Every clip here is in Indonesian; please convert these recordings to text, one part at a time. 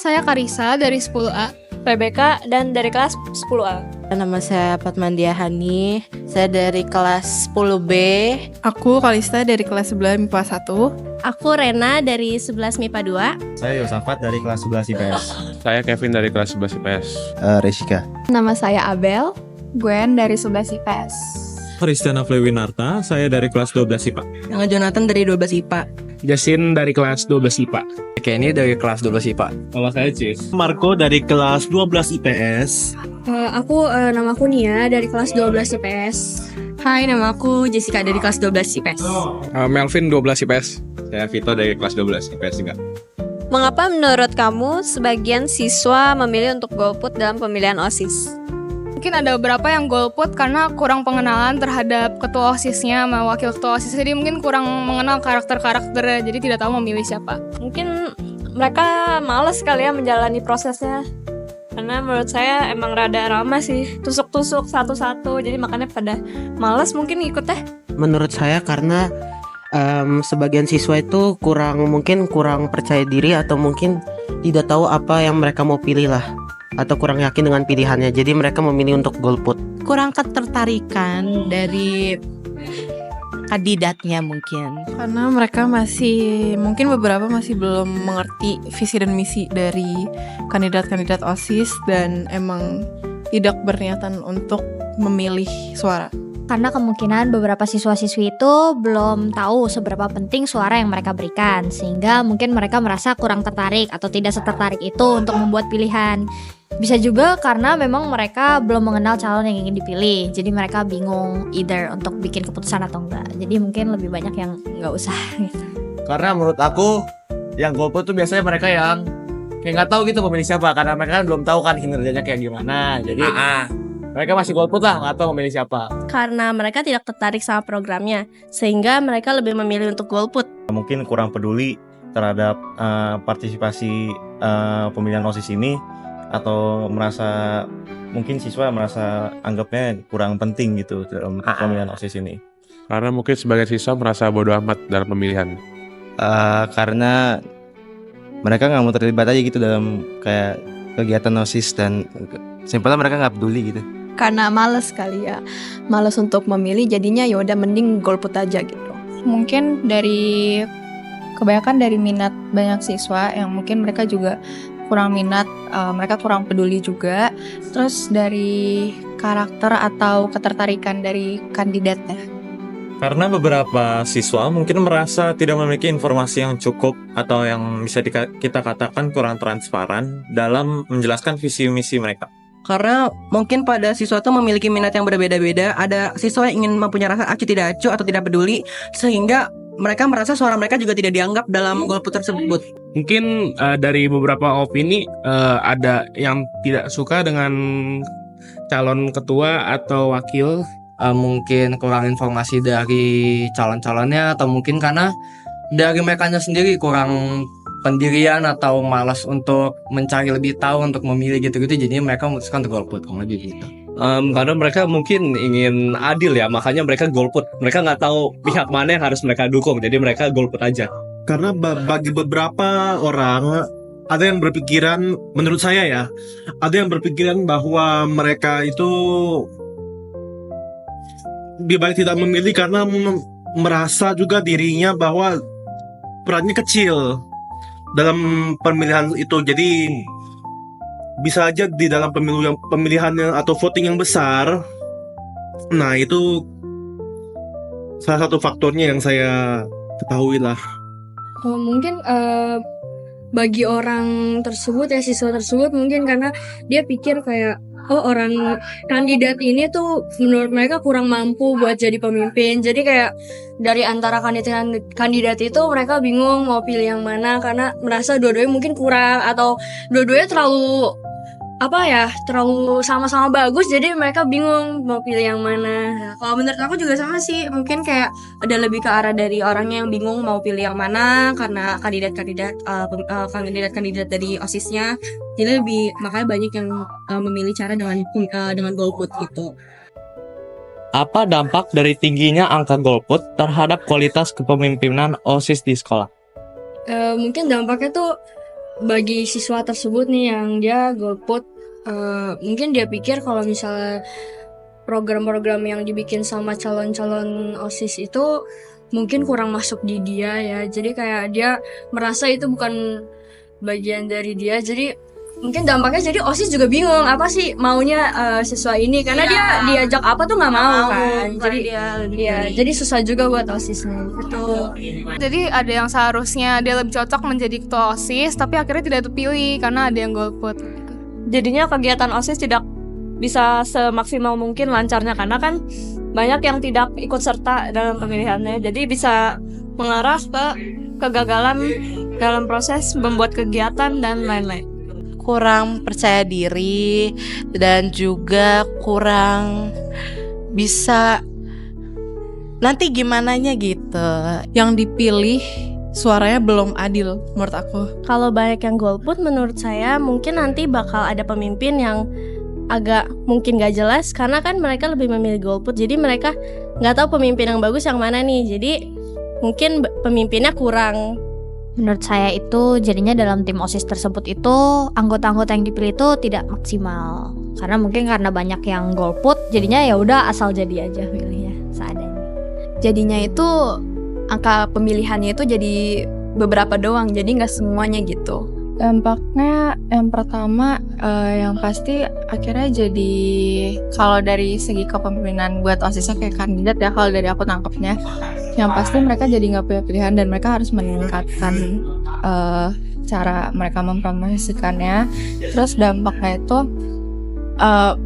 saya Karisa dari 10A. Rebecca dan dari kelas 10A. Nama saya Fatmandia Hani, saya dari kelas 10B. Aku Kalista dari kelas 11 MIPA 1. Aku Rena dari 11 MIPA 2. Saya Yosafat dari kelas 11 IPS. Saya Kevin dari kelas 11 IPS. Resika. Nama saya Abel. Gwen dari 11 IPS. Kristiana Flewinarta, saya dari kelas 12 IPA. Yang Jonathan dari 12 IPA. Jasin dari kelas 12 IPA. Kenny dari kelas 12 IPA. Kalau saya Cis. Marco dari kelas 12 IPS. Namaku Nia dari kelas 12 IPS. Hai, nama aku Jessica dari kelas 12 IPS. Melvin 12 IPS. Saya Vito dari kelas 12 IPS juga. Mengapa menurut kamu sebagian siswa memilih untuk golput dalam pemilihan OSIS? Mungkin ada beberapa yang golput karena kurang pengenalan terhadap ketua OSISnya sama wakil ketua OSIS. Jadi mungkin kurang mengenal karakter-karakternya, jadi tidak tahu memilih siapa. Mungkin mereka malas kali ya menjalani prosesnya. Karena menurut saya emang rada ramah sih, tusuk-tusuk satu-satu. Jadi makanya pada malas mungkin ikut deh. Menurut saya karena sebagian siswa itu kurang percaya diri atau mungkin tidak tahu apa yang mereka mau pilih lah, atau kurang yakin dengan pilihannya, jadi mereka memilih untuk golput. Kurang ketertarikan dari kandidatnya mungkin. Karena mereka mungkin beberapa masih belum mengerti visi dan misi dari kandidat-kandidat OSIS dan emang tidak berniatan untuk memilih suara. Karena kemungkinan beberapa siswa-siswi itu belum tahu seberapa penting suara yang mereka berikan, sehingga mungkin mereka merasa kurang tertarik atau tidak setertarik itu untuk membuat pilihan. Bisa juga karena memang mereka belum mengenal calon yang ingin dipilih, jadi mereka bingung either untuk bikin keputusan atau enggak. Jadi mungkin lebih banyak yang nggak usah gitu. Karena menurut aku yang golput tuh biasanya mereka yang kayak nggak tahu gitu memilih siapa, karena mereka kan belum tahu kan kinerjanya kayak gimana. Jadi mereka masih golput lah, nggak tahu memilih siapa. Karena mereka tidak tertarik sama programnya, sehingga mereka lebih memilih untuk golput. Mungkin kurang peduli terhadap partisipasi pemilihan OSIS ini, atau mungkin siswa merasa anggapnya kurang penting gitu dalam pemilihan OSIS ini. Karena mungkin sebagai siswa merasa bodoh amat dalam pemilihan. Karena mereka nggak mau terlibat aja gitu dalam kayak kegiatan OSIS, dan simpelnya mereka nggak peduli gitu. Karena males kali ya. Males untuk memilih, jadinya ya udah mending golput aja gitu. Mungkin dari kebanyakan dari minat banyak siswa yang mungkin mereka juga kurang minat, mereka kurang peduli juga. Terus dari karakter atau ketertarikan dari kandidatnya. Karena beberapa siswa mungkin merasa tidak memiliki informasi yang cukup atau yang bisa kita katakan kurang transparan dalam menjelaskan visi misi mereka. Karena mungkin pada siswa itu memiliki minat yang berbeda-beda. Ada siswa yang ingin mempunyai rasa acuh tidak acuh atau tidak peduli, sehingga mereka merasa suara mereka juga tidak dianggap dalam golput tersebut. Mungkin dari beberapa opini ada yang tidak suka dengan calon ketua atau wakil. Mungkin kurang informasi dari calon-calonnya, atau mungkin karena dari mereka sendiri kurang pendirian atau malas untuk mencari lebih tahu untuk memilih gitu-gitu, jadi mereka memutuskan untuk golput kalau lebih gitu. Karena mereka mungkin ingin adil ya, makanya mereka golput. Mereka nggak tahu pihak mana yang harus mereka dukung, jadi mereka golput aja. Karena bagi beberapa orang ada yang berpikiran, menurut saya ya, ada yang berpikiran bahwa mereka itu dibalik tidak memilih karena merasa juga dirinya bahwa perannya kecil dalam pemilihan itu. Jadi bisa aja di dalam pemilihan atau voting yang besar. Nah, itu salah satu faktornya yang saya ketahui lah. Mungkin bagi orang tersebut ya, siswa tersebut, mungkin karena dia pikir kayak orang kandidat ini tuh menurut mereka kurang mampu buat jadi pemimpin. Jadi kayak dari antara kandidat itu mereka bingung mau pilih yang mana, karena merasa dua-duanya mungkin kurang, atau dua-duanya terlalu sama-sama bagus, jadi mereka bingung mau pilih yang mana. Nah, kalau menurut aku juga sama sih, mungkin kayak ada lebih ke arah dari orangnya yang bingung mau pilih yang mana karena kandidat-kandidat dari OSISnya. Jadi makanya banyak yang memilih cara dengan golput gitu. Apa dampak dari tingginya angka golput terhadap kualitas kepemimpinan OSIS di sekolah? Mungkin dampaknya tuh bagi siswa tersebut nih yang dia golput, mungkin dia pikir kalau misalnya program-program yang dibikin sama calon-calon OSIS itu mungkin kurang masuk di dia ya. Jadi kayak dia merasa itu bukan bagian dari dia. Jadi mungkin dampaknya jadi OSIS juga bingung apa sih maunya siswa ini karena dia diajak apa tuh nggak mau kan. Jadi jadi susah juga buat OSISnya. Betul. Jadi ada yang seharusnya dia lebih cocok menjadi ketua OSIS tapi akhirnya tidak terpilih karena ada yang golput. Jadinya kegiatan OSIS tidak bisa semaksimal mungkin lancarnya karena kan banyak yang tidak ikut serta dalam pemilihannya. Jadi bisa mengarah ke kegagalan dalam proses membuat kegiatan dan lain-lain. Kurang percaya diri dan juga kurang bisa nanti gimananya gitu. Yang dipilih suaranya belum adil menurut aku. Kalau banyak yang golput menurut saya mungkin nanti bakal ada pemimpin yang agak mungkin gak jelas karena kan mereka lebih memilih golput, jadi mereka gak tahu pemimpin yang bagus yang mana nih, jadi mungkin pemimpinnya kurang. Menurut saya itu jadinya dalam tim OSIS tersebut itu anggota-anggota yang dipilih itu tidak maksimal. Karena mungkin karena banyak yang golput jadinya ya udah asal jadi aja pilihnya seadanya. Jadinya itu angka pemilihannya itu jadi beberapa doang, jadi nggak semuanya gitu. Dampaknya yang pertama yang pasti akhirnya jadi kalau dari segi kepemimpinan buat OSISnya kayak kandidat ya, kalau dari aku tangkapnya yang pasti mereka jadi nggak punya pilihan dan mereka harus meningkatkan cara mereka mempromosikannya. Terus dampaknya itu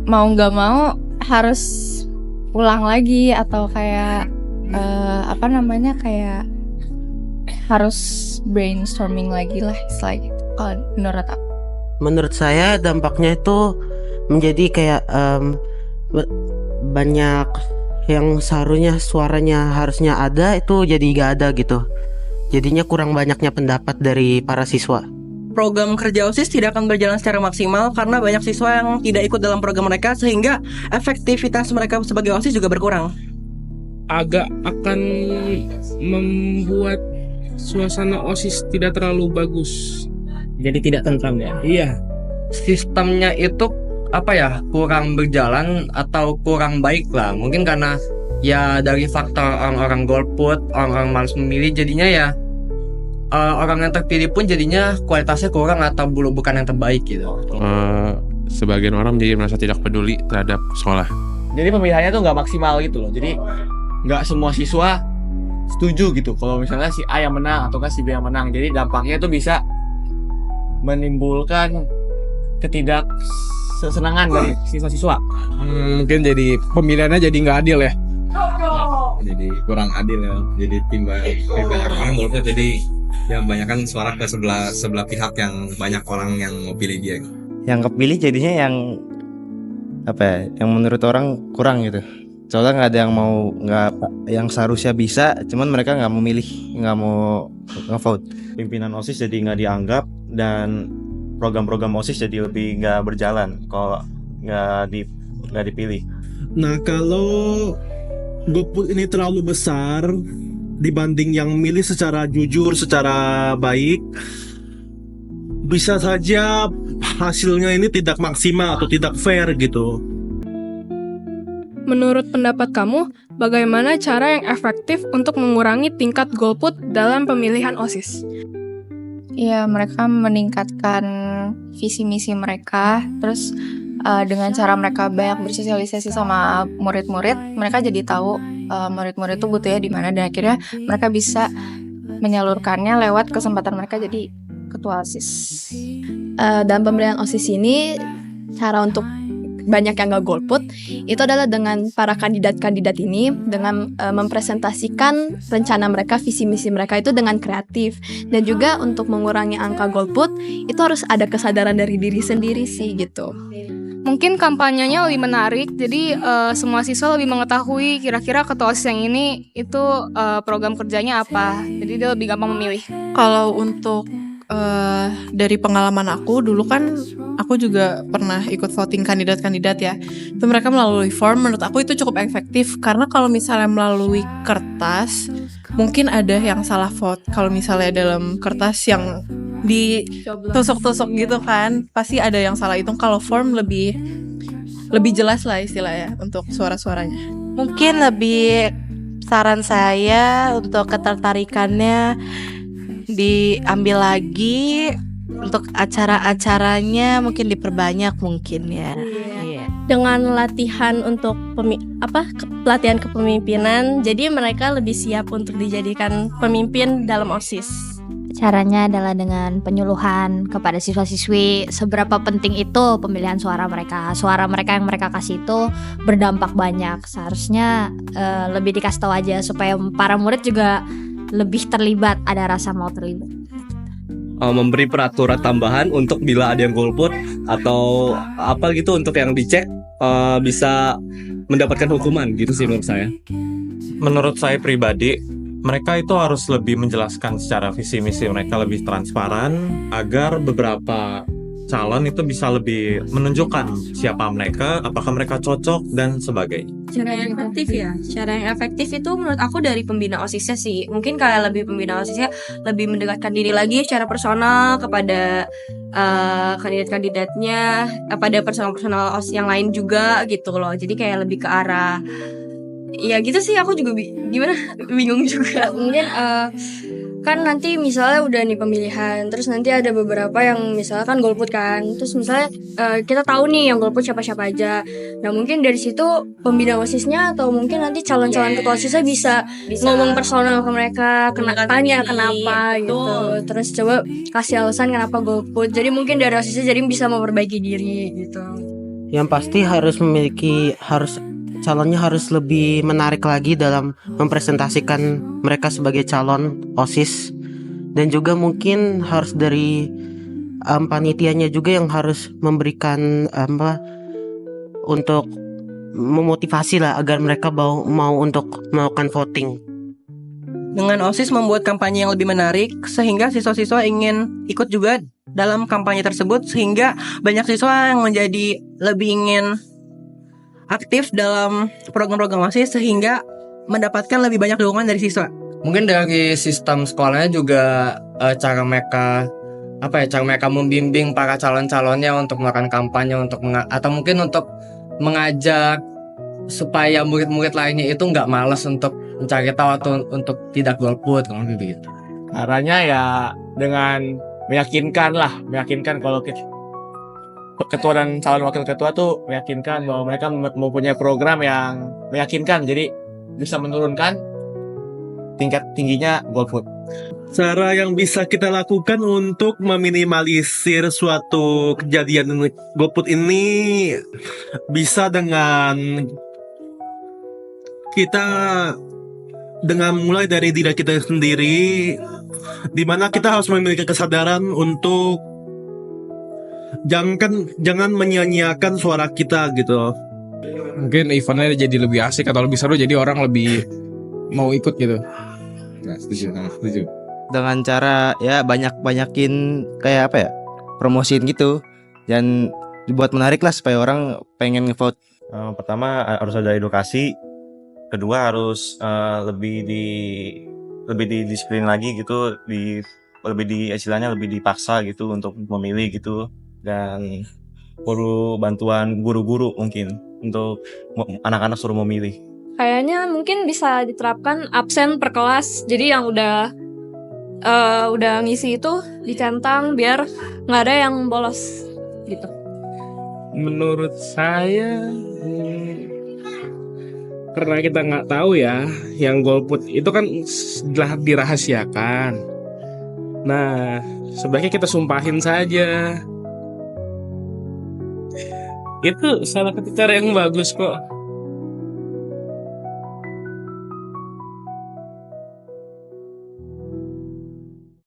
mau nggak mau harus ulang lagi atau kayak kayak harus brainstorming lagi lah istilahnya gitu. Menurut saya dampaknya itu menjadi kayak banyak yang seharusnya suaranya harusnya ada itu jadi gak ada gitu. Jadinya kurang banyaknya pendapat dari para siswa. Program kerja OSIS tidak akan berjalan secara maksimal karena banyak siswa yang tidak ikut dalam program mereka sehingga efektivitas mereka sebagai OSIS juga berkurang. Agak akan membuat suasana OSIS tidak terlalu bagus. Jadi tidak tentram ya. Iya. Sistemnya itu kurang berjalan atau kurang baik lah. Mungkin karena ya dari faktor orang-orang golput, orang-orang malas memilih, jadinya ya orang yang terpilih pun jadinya kualitasnya kurang atau bukan yang terbaik gitu. Sebagian orang jadi merasa tidak peduli terhadap sekolah. Jadi pemilihannya tuh nggak maksimal gitu loh. Jadi nggak semua siswa setuju gitu kalau misalnya si A yang menang atau si B yang menang. Jadi dampaknya itu bisa menimbulkan ketidaksenangan dari siswa-siswa. Mungkin jadi pemilihannya jadi nggak adil ya. Jadi kurang adil ya. Jadi tim banyak orang golput, jadi yang banyak kan suara ke sebelah pihak yang banyak orang yang mau pilih dia. Yang kepilih jadinya yang menurut orang kurang gitu. Soalnya nggak ada yang mau, yang seharusnya bisa, cuman mereka nggak mau milih, nggak mau nge-vote. Pimpinan OSIS jadi nggak dianggap dan program-program OSIS jadi lebih nggak berjalan kalau nggak dipilih. Nah kalau golput ini terlalu besar dibanding yang milih secara jujur, secara baik, bisa saja hasilnya ini tidak maksimal atau tidak fair gitu. Menurut pendapat kamu, bagaimana cara yang efektif untuk mengurangi tingkat golput dalam pemilihan OSIS? Ya, mereka meningkatkan visi misi mereka, terus dengan cara mereka banyak bersosialisasi sama murid-murid, mereka jadi tahu murid-murid itu butuhnya di mana dan akhirnya mereka bisa menyalurkannya lewat kesempatan mereka jadi ketua OSIS. Dalam pemilihan OSIS ini cara untuk banyak yang gak golput itu adalah dengan para kandidat-kandidat ini dengan mempresentasikan rencana mereka, visi misi mereka itu dengan kreatif, dan juga untuk mengurangi angka golput itu harus ada kesadaran dari diri sendiri sih gitu. Mungkin kampanyenya lebih menarik, jadi semua siswa lebih mengetahui kira-kira ketua OSIS yang ini itu program kerjanya apa, jadi dia lebih gampang memilih. Kalau untuk dari pengalaman aku dulu kan aku juga pernah ikut voting kandidat-kandidat ya. Itu mereka melalui form, menurut aku itu cukup efektif karena kalau misalnya melalui kertas mungkin ada yang salah vote. Kalau misalnya dalam kertas yang ditusuk-tusuk gitu kan, pasti ada yang salah hitung. Kalau form lebih jelas lah istilahnya untuk suara-suaranya. Mungkin lebih saran saya untuk ketertarikannya diambil lagi, untuk acara-acaranya mungkin diperbanyak mungkin ya. Dengan latihan untuk pelatihan kepemimpinan, jadi mereka lebih siap untuk dijadikan pemimpin dalam OSIS. Caranya adalah dengan penyuluhan kepada siswa-siswi seberapa penting itu pemilihan suara mereka. Suara mereka yang mereka kasih itu berdampak banyak. Seharusnya lebih dikasih tahu aja supaya para murid juga lebih terlibat, ada rasa mau terlibat. Memberi peraturan tambahan untuk bila ada yang golput atau apa gitu untuk yang dicek bisa mendapatkan hukuman gitu sih menurut saya. Menurut saya pribadi, mereka itu harus lebih menjelaskan secara visi misi mereka lebih transparan agar beberapa calon itu bisa lebih menunjukkan siapa mereka, apakah mereka cocok dan sebagainya. Cara yang efektif ya. Cara yang efektif itu menurut aku dari pembina OSISnya sih. Mungkin kayak lebih pembina OSISnya lebih mendekatkan diri lagi secara personal kepada kandidat-kandidatnya, pada personal-personal OSIS yang lain juga gitu loh. Jadi kayak lebih ke arah ya gitu sih. Aku juga gimana bingung juga. Mungkin kan nanti misalnya udah nih pemilihan, terus nanti ada beberapa yang misalnya kan golput kan, terus misalnya kita tahu nih yang golput siapa-siapa aja. Nah mungkin dari situ pembina OSISnya atau mungkin nanti calon-calon ketua OSISnya bisa ngomong personal ke mereka, tanya kenapa gitu, terus coba kasih alasan kenapa golput. Jadi mungkin dari OSISnya jadi bisa memperbaiki diri gitu. Yang pasti calonnya harus lebih menarik lagi dalam mempresentasikan mereka sebagai calon OSIS, dan juga mungkin harus dari panitianya juga yang harus memberikan untuk memotivasi lah agar mereka mau untuk melakukan voting. Dengan OSIS membuat kampanye yang lebih menarik sehingga siswa-siswa ingin ikut juga dalam kampanye tersebut, sehingga banyak siswa yang menjadi lebih ingin aktif dalam program-program OSIS sehingga mendapatkan lebih banyak dukungan dari siswa. Mungkin dari sistem sekolahnya juga cara mereka membimbing para calon-calonnya untuk melakukan kampanye atau mungkin untuk mengajak supaya murid-murid lainnya itu nggak malas untuk mencari tahu atau untuk tidak golput kalau gitu. Caranya ya dengan meyakinkan kalau ketua dan calon wakil ketua tuh meyakinkan bahwa mereka mempunyai program yang meyakinkan, jadi bisa menurunkan tingkat tingginya golput. Cara yang bisa kita lakukan untuk meminimalisir suatu kejadian golput ini bisa dengan mulai dari diri kita sendiri, di mana kita harus memiliki kesadaran untuk jangan menyia-nyiakan suara kita gitu. Mungkin eventnya jadi lebih asik atau lebih seru, jadi orang lebih mau ikut gitu. Nah, setuju. Dengan cara ya banyakin kayak promosiin gitu, dan dibuat menarik lah supaya orang pengen ngevote. Pertama harus ada edukasi, kedua harus lebih didisiplin lagi gitu, istilahnya lebih dipaksa gitu untuk memilih gitu. Dan perlu bantuan guru-guru mungkin untuk anak-anak suruh memilih. Kayaknya mungkin bisa diterapkan absen per kelas. Jadi yang udah ngisi itu dicentang biar nggak ada yang bolos gitu. Menurut saya karena kita nggak tahu ya, yang golput itu kan setelah dirahasiakan. Nah, sebaiknya kita sumpahin saja. Itu salah satu cara yang bagus kok.